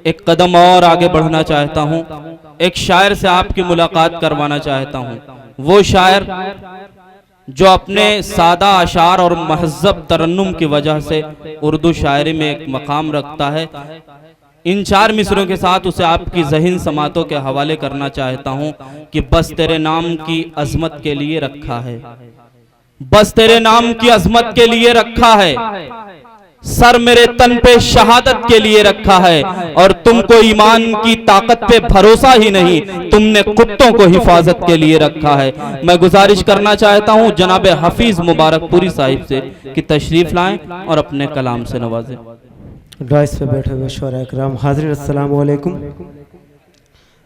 एक कदम और आगे बढ़ना चाहता हूँ। एक शायर से आपकी मुलाकात करवाना चाहता हूँ। वो शायर जो अपने सादा अशार और महज़्ज़ब तरन्नुम की वजह से उर्दू शायरी में एक मकाम रखता है। इन 4 मिसरों के साथ उसे आपकी ज़हीन समातों के हवाले करना चाहता हूँ कि बस तेरे नाम की अज़मत के लिए रखा है, बस तेरे नाम की अज़मत के लिए रखा है, सर मेरे तन पे शहादत के लिए रखा है, और तुमको ईमान की ताकत पे भरोसा ही नहीं, तुमने कुत्तों को हिफाजत के लिए रखा है। मैं गुजारिश करना चाहता हूँ जनाब हफीज मुबारकपुरी साहिब से कि तशरीफ लाएं और अपने कलाम से नवाजें। डाइस पे बैठे हुए शोरा इकराम हाज़िर, अस्सलाम वालेकुम।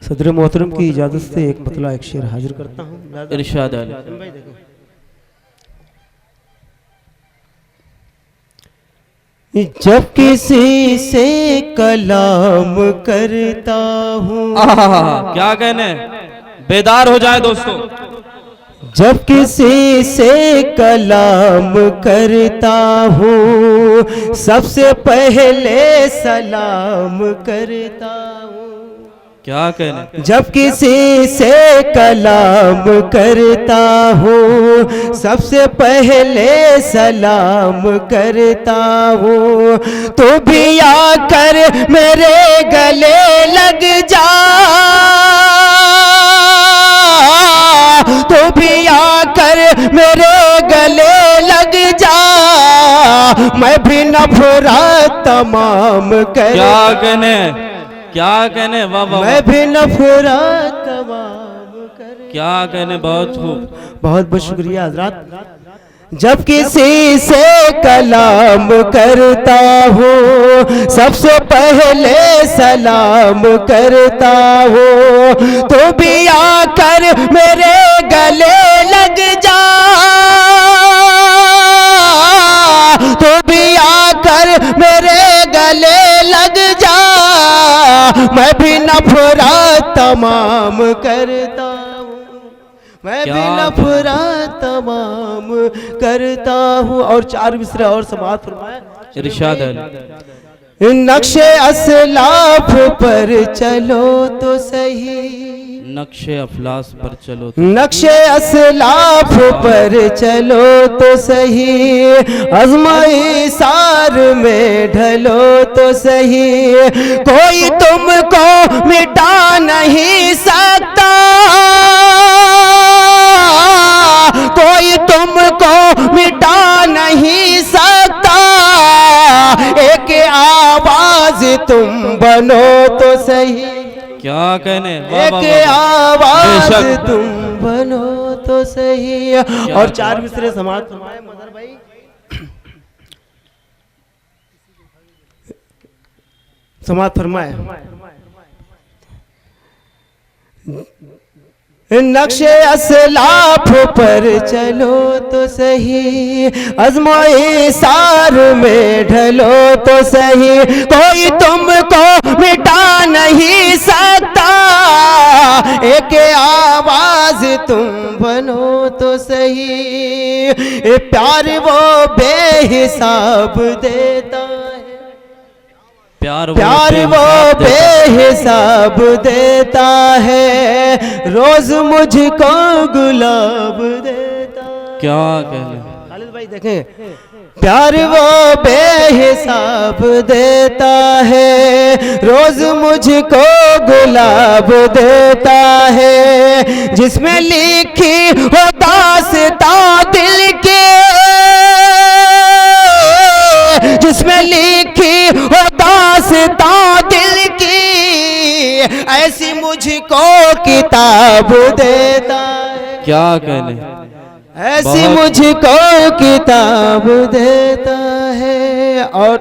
सदर मोहतरम की इजाज़त से एक मतला एक शेर हाजिर करता हूँ। इरशाद जब किसी से कलाम करता हूँ, क्या कहने, बेदार हो जाए दोस्तों। जब किसी से कलाम करता हूँ सबसे पहले सलाम करता हूँ। क्या कहने, जब किसी से कलाम करता हूँ सबसे पहले सलाम करता हूँ। तू भी आकर मेरे गले लग जा, तू भी आकर मेरे गले लग जा, मैं भी नफरत तमाम कर। क्या कहने, क्या कहने, वाह वाह, मैं भी नफरत तमाम कर। क्या कहने, बहुत खूब, बहुत बहुत शुक्रिया हजरात। जब किसी से कलाम करता हूँ सबसे पहले सलाम करता हूँ। तो भी आकर मेरे गले लग जा, तो भी आकर मेरे गले लग जा, मैं भी नफरत तमाम करता हूँ, मैं भी नफरत तमाम करता हूँ। और 4 मिसरा और समाअत फरमाया। इरशाद है। नक्शे असलाफ पर चलो तो सही, नक्शे अफलास पर चलो, नक्शे असलाफ पर चलो तो सही, अज़्माए सार में ढलो तो सही, कोई तुमको मिटा नहीं सकता, कोई तुमको मिटा नहीं सकता, एक आवाज तुम बनो तो सही। क्या कहने, एक आवाज तुम बनो तो सही। और 4 मिसरे समाअत फरमाए मदर भाई। समाअत फरमाए। नक्शे असलाफ पर चलो तो सही, अज़्माए सार में ढलो तो सही, कोई तुमको मिटा नहीं सकता, एक आवाज तुम बनो तो सही। प्यार वो बेहिसाब देता है, प्यार वो बेहिसाब देता है, रोज मुझको गुलाब देता। क्या कहने, खालिद भाई देखें, प्यार वो बेहिसाब देता है, रोज मुझको गुलाब देता है, जिसमें लिखी हो दास्तां दिल के, जिसमें लिखी हो दास्तां दिल की, ऐसी मुझको किताब देता है। क्या कहने, ऐसी मुझको किताब देता है। और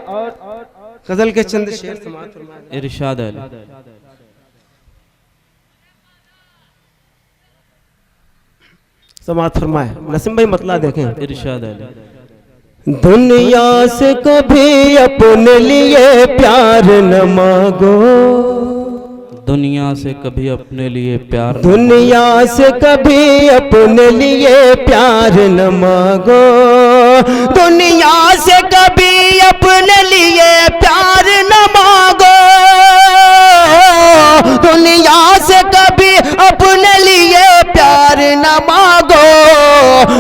गजल के चंद शेर समाअत फरमाए। इरशाद है। समाअत फरमाए। नसीम भाई मतला देखें। इरशाद है। दुनिया से कभी अपने लिए प्यार न मांगो, दुनिया से कभी अपने लिए प्यार, दुनिया से कभी अपने लिए प्यार न मांगो, दुनिया से कभी अपने लिए प्यार न मांगो, दुनिया से कभी अपने लिए प्यार न मांगो,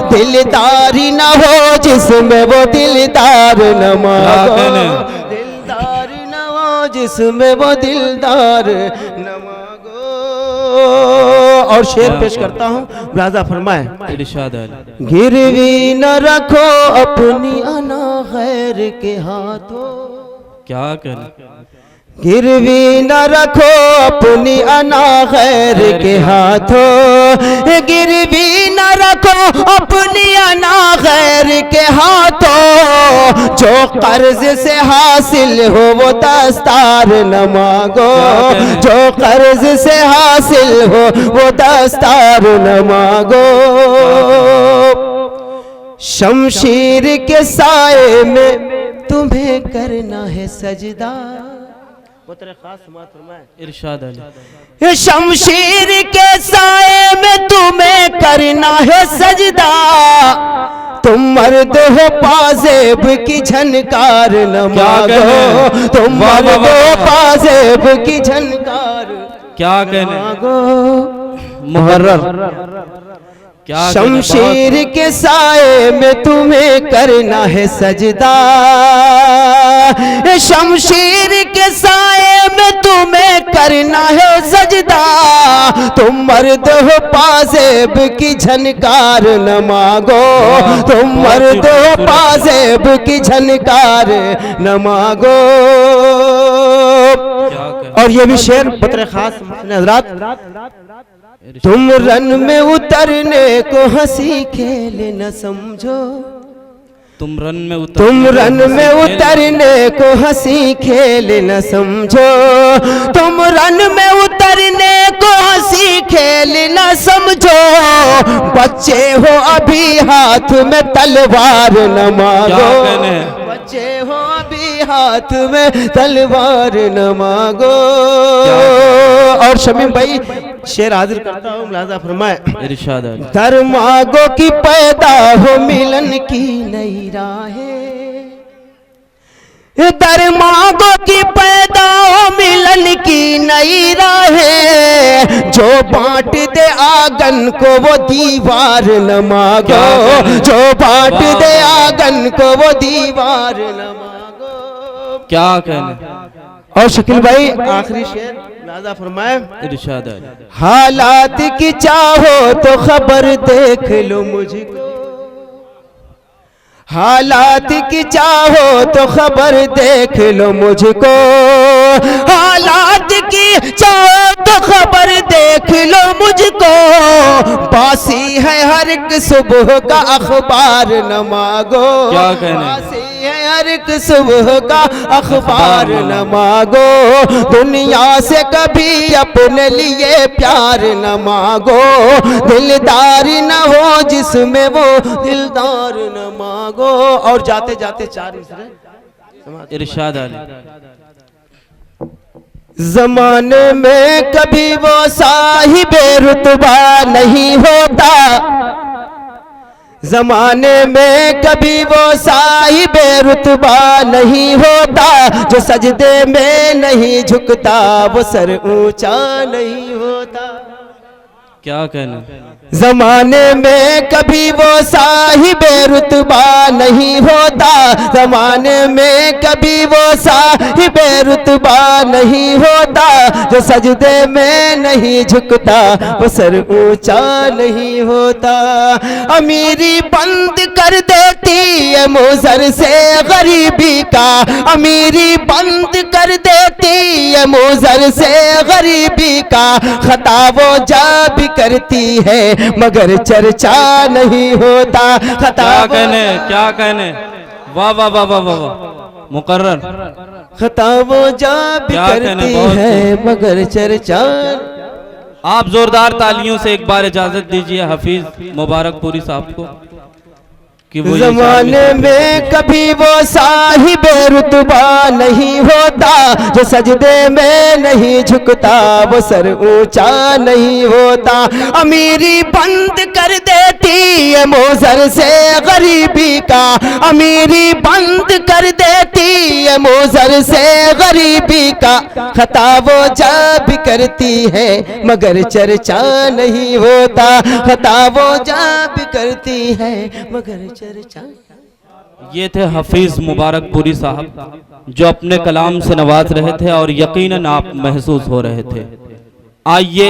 दिलदारी न हो जिसमें वो दिलदार न मांगो, दिलदार न हो जिसमें वो दिलदार न मांगो। और शेर पेश करता हूँ, राजा फरमाए इरशाद है। गिरवी न रखो अपनी अना खैर के हाथों, क्या करें, गिरवी न रखो अपनी अना खैर के हाथों, गिरवी न रखो अपनी अना खैर के हाथों, जो कर्ज से हासिल हो वो दस्तार न मांगो, जो कर्ज से हासिल हो वो दस्तार न मांगो। शमशीर के साए में तुम्हें करना है सजदा, इरशाद है। शमशीर के साए में तुम्हें करना है सजदा, तुम मर्द हो पाजेब की झनकार न मांगो, तुम मर्द हो पाजेब की झनकार क्या कहने मांगो। मुहर्रर शमशीर के साए में तुम्हें करना है सजदा, शमशीर के साए में तुम्हें करना है सजदा, तुम मर्द हो पाजेब की झनकार न मांगो, तुम मर्द हो पाजेब की झनकार न मांगो। और ये भी शेर बतरे खास हजरात, तुम रन में उतरने को हंसी खेल न समझो, तुम रन में उतरने को हंसी खेल न समझो, तुम रन में उतरने को हंसी खेल न समझो, बच्चे हो अभी हाथ में तलवार न मांगो, बच्चे हो अभी हाथ में तलवार न मांगो। और शमीम भाई शेर हाजिर करता हूँ, मुलाजा फरमाए इरशाद है। दर मांगो की पैदा हो मिलन की नई राहें, दर मांगो की पैदा हो मिलन की नई राहें, जो बांट दे आंगन को वो दीवार न मांगो, जो बांट दे आंगन को वो दीवार न मांगो। क्या कहने। और शकील भाई आखिरी शेर लाजा फरमाए इरशाद है। हालात की चाहो तो खबर देख लो मुझको, हालात की चाहो तो खबर देख लो मुझको, हालात की चाहो तो खबर देख लो मुझको, बासी है हर एक सुबह का अखबार न मांगो, क्या कहने। बासी है हर एक सुबह का अखबार न मांगो, दुनिया से कभी अपने लिए प्यार न मांगो, दिलदारी न हो जिसमें वो दिलदार न मांगो। और जाते जाते चार इरशाद है। जमाने में कभी वो साहिबे रुतबा नहीं होता, जमाने में कभी वो साहिबे रुतबा नहीं होता, जो सजदे में नहीं झुकता वो सर ऊंचा नहीं होता। क्या कहना। जमाने में कभी वो साहिबे रुतबा नहीं होता, जमाने में कभी वो साहिबे रुतबा नहीं होता, जो सजदे में नहीं झुकता वो सर ऊंचा नहीं होता। अमीरी बंद कर देती है मुजर से गरीबी का, अमीरी बंद कर देती है मुजर से गरीबी का, खता वो जा भी करती है मगर चर्चा नहीं होता। खता क्या कहने। वाह वाह वाह वाह वाह मुकर्रर। खता वो जा भी करती है मगर चर्चा। आप जोरदार तालियों से एक बार इजाजत दीजिए हफीज मुबारकपुरी साहब को कि वो जमाने में कभी वो साहिबे रुतबा नहीं होता, जो सजदे में नहीं झुकता वो सर ऊंचा नहीं होता। अमीरी बंद कर देती है मुजर से गरीबी का, अमीरी बंद कर देती है मुज़र से गरीबी का खता वो जा भी करती है मगर चर्चा नहीं होता, खता वो जा भी करती है मगर चर्चा। ये थे हफीज मुबारकपुरी साहब जो अपने कलाम से नवाज रहे थे और यकीनन आप महसूस हो रहे थे। आइए